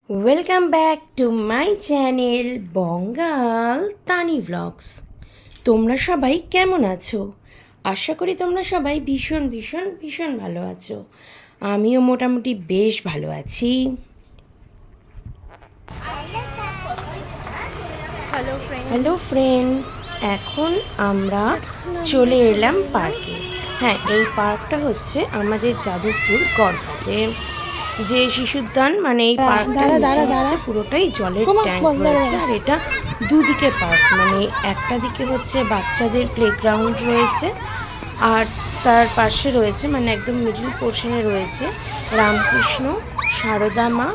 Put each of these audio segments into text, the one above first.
Welcome back to my channel Bangal Tani vlogs. তোমরা সবাই কেমন আছো? আশা করি তোমরা সবাই ভীষণ ভীষণ ভীষণ ভালো আছো। আমিও মোটামুটি বেশ ভালো আছি। হ্যালো ফ্রেন্ডস, এখন আমরা চলে এলাম পার্কে। হ্যাঁ, এই পার্কটা হচ্ছে আমাদের যাদবপুর গড়ফাতে। যে শিশুদ্যান মানে এই পার্কটা হচ্ছে পুরোটাই জলের ট্যাঙ্ক রয়েছে, আর এটা দুদিকে পার্ক, মানে একটা দিকে হচ্ছে বাচ্চাদের প্লেগ্রাউন্ড রয়েছে, আর তার পাশে রয়েছে মানে একদম মিডল পোর্শনে রয়েছে রামকৃষ্ণ, সারদা মা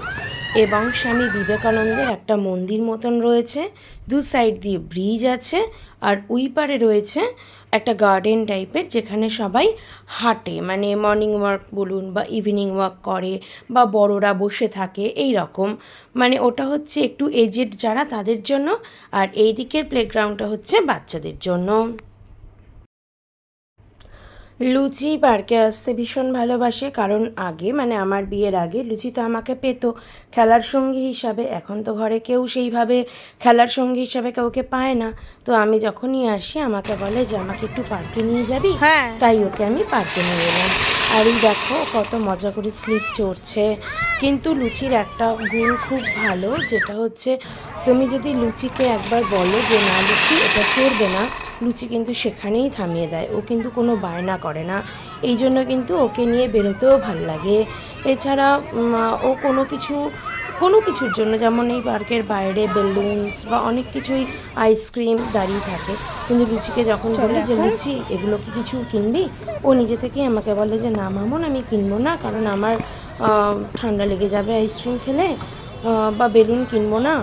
এবং স্বামী বিবেকানন্দের একটা মন্দির মতন রয়েছে। দু সাইড দিয়ে ব্রিজ আছে, আর ওই পারে রয়েছে একটা গার্ডেন টাইপের, যেখানে সবাই হাঁটে, মানে মর্নিং ওয়াক বলুন বা ইভিনিং ওয়াক করে, বা বড়রা বসে থাকে এই রকম। মানে ওটা হচ্ছে একটু এজেড যারা তাদের জন্য, আর এই দিকের প্লেগ্রাউন্ডটা হচ্ছে বাচ্চাদের জন্য। লুচি পার্কে আসতে ভীষণ ভালোবাসে, কারণ আগে মানে আমার বিয়ের আগে লুচি তো আমাকে পেতো খেলার সঙ্গী হিসাবে। এখন তো ঘরে কেউ সেইভাবে খেলার সঙ্গী হিসাবে কাউকে পায় না, তো আমি যখনই আসি আমাকে বলে যে আমাকে একটু পার্কে নিয়ে যাবি, তাই ওকে আমি পার্কে নিয়ে এলাম। আর এই দেখো কত মজা করে স্লিপ চড়ছে। কিন্তু লুচির একটা গুণ খুব ভালো, যেটা হচ্ছে তুমি যদি লুচিকে একবার বলো যে না লুচি এটা চড়বে না, লুচি কিন্তু সেখানেই থামিয়ে দেয়। ও কিন্তু কোনো বায়না করে না, এই জন্য কিন্তু ওকে নিয়ে বেরোতেও ভাল লাগে। এছাড়া ও কোনো কিছুর জন্য, যেমন এই পার্কের বাইরে বেলুনস বা অনেক কিছুই আইসক্রিম দাঁড়িয়ে থাকে, কিন্তু লুচিকে যখন বলে যে লুচি এগুলো কি কিছু কিনবি, ও নিজে থেকেই আমাকে বলে যে না মামুন আমি কিনবো না, কারণ আমার ঠান্ডা লেগে যাবে আইসক্রিম খেলে, বা বেলুন কিনবো না,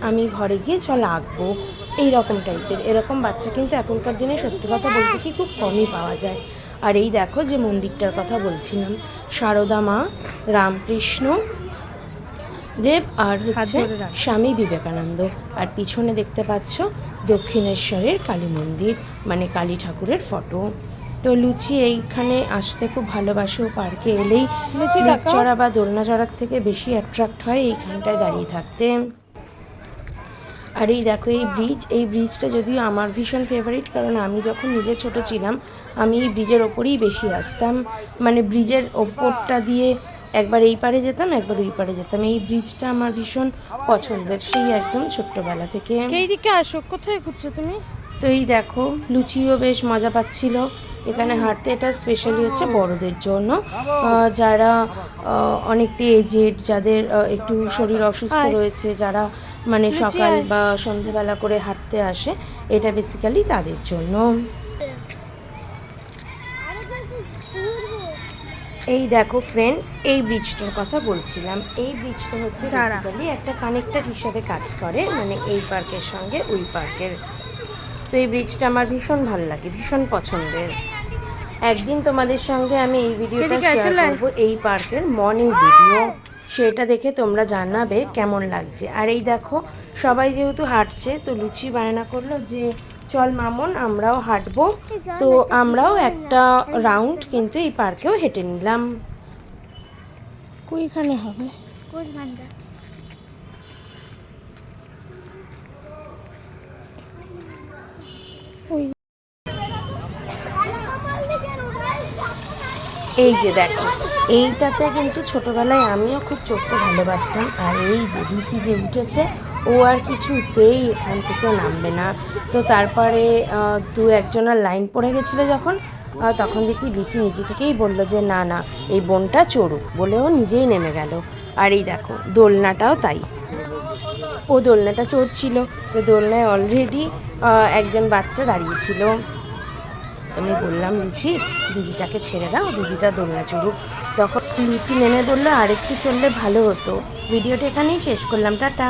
আমি ঘরে গিয়ে চল আঁকবো, এই রকম টাইপের। এরকম বাচ্চা কিন্তু এখনকার দিনে সত্যি কথা বলতে কি খুব কমই পাওয়া যায়। আর এই দেখো যে মন্দিরটার কথা বলছিলাম, সারদা মা, রামকৃষ্ণ দেব আর হচ্ছে স্বামী বিবেকানন্দ, আর পিছনে দেখতে পাচ্ছ দক্ষিণেশ্বরের কালী মন্দির, মানে কালী ঠাকুরের ফটো। তো লুচি এইখানে আসতে খুব ভালোবাসে, ও পার্কে এলেই স্লিপ চড়া বা দোলনা চড়ার থেকে বেশি অ্যাট্রাক্ট হয় এইখানটায় দাঁড়িয়ে থাকতে। আর এই দেখো এই ব্রিজটা যদিও আমার ভীষণ ফেভারিট, কারণ আমি যখন নিজে ছোট ছিলাম আমি এই ব্রিজের ওপরেই বেশি আসতাম, মানে ব্রিজের ওপরটা দিয়ে একবার এই পারে যেতাম একবার ওই পারে যেতাম। এই ব্রিজটা আমার ভীষণ পছন্দের, সেই একদম ছোট্টবেলা থেকে। এইদিকে আসো, কোথায় ঘুরছো তুমি? তো এই দেখো লুচিও বেশ মজা পাচ্ছিল এখানে হাঁটতে। এটা স্পেশালি হচ্ছে বড়দের জন্য, যারা অনেকটা এজেড, যাদের একটু শরীর অসুস্থ রয়েছে, যারা মানে সকাল বা সন্ধেবেলা করে হাঁটতে আসে, এটা বেসিক্যালি তাদের জন্য। এই দেখো ফ্রেন্ডস, এই ব্রিজটার কথা বলছিলাম। এই ব্রিজটা হচ্ছে বেসিক্যালি একটা কানেক্টর হিসাবে কাজ করে, মানে এই পার্কের সঙ্গে ওই পার্কের। তো এই ব্রিজটা আমার ভীষণ ভালো লাগে, ভীষণ পছন্দের। একদিন তোমাদের সঙ্গে আমি এই ভিডিওটা শেয়ার করবো, এই পার্কের মর্নিং ভিডিও, সেটা দেখে তোমরা জানাবে কেমন লাগছে। আর এই দেখো সবাই যেহেতু হাঁটছে, তো লুচি বায়না করলো যে চল মামন আমরাও হাঁটবো, তো আমরাও একটা রাউন্ড কিন্তু এই পার্কেও হেঁটে নিলাম। কোইখানে হবে? এই যে দেখো, এইটাতে কিন্তু ছোটোবেলায় আমিও খুব চড়তে ভালোবাসতাম। আর এই যে লুচি যে উঠেছে, ও আর কিছুতেই এখান থেকে নামবে না। তো তারপরে দু একজনের লাইন পড়ে গেছিলো যখন, তখন দেখি লুচি নিজে থেকেই বললো যে না না এই বোনটা চড়ুক, বলেও নিজেই নেমে গেল। আর এই দেখো দোলনাটাও তাই, ও দোলনাটা চড়ছিল, তো দোলনায় অলরেডি একজন বাচ্চা দাঁড়িয়েছিল। তো আমি বললাম লুচি দিদিটাকে ছেড়ে দাও, দিদিটা দোলনা চড়ুক। তখন লুচি নেমে বললো আরেকটু চললে ভালো হতো। ভিডিওটা এখানেই শেষ করলাম, টাটা।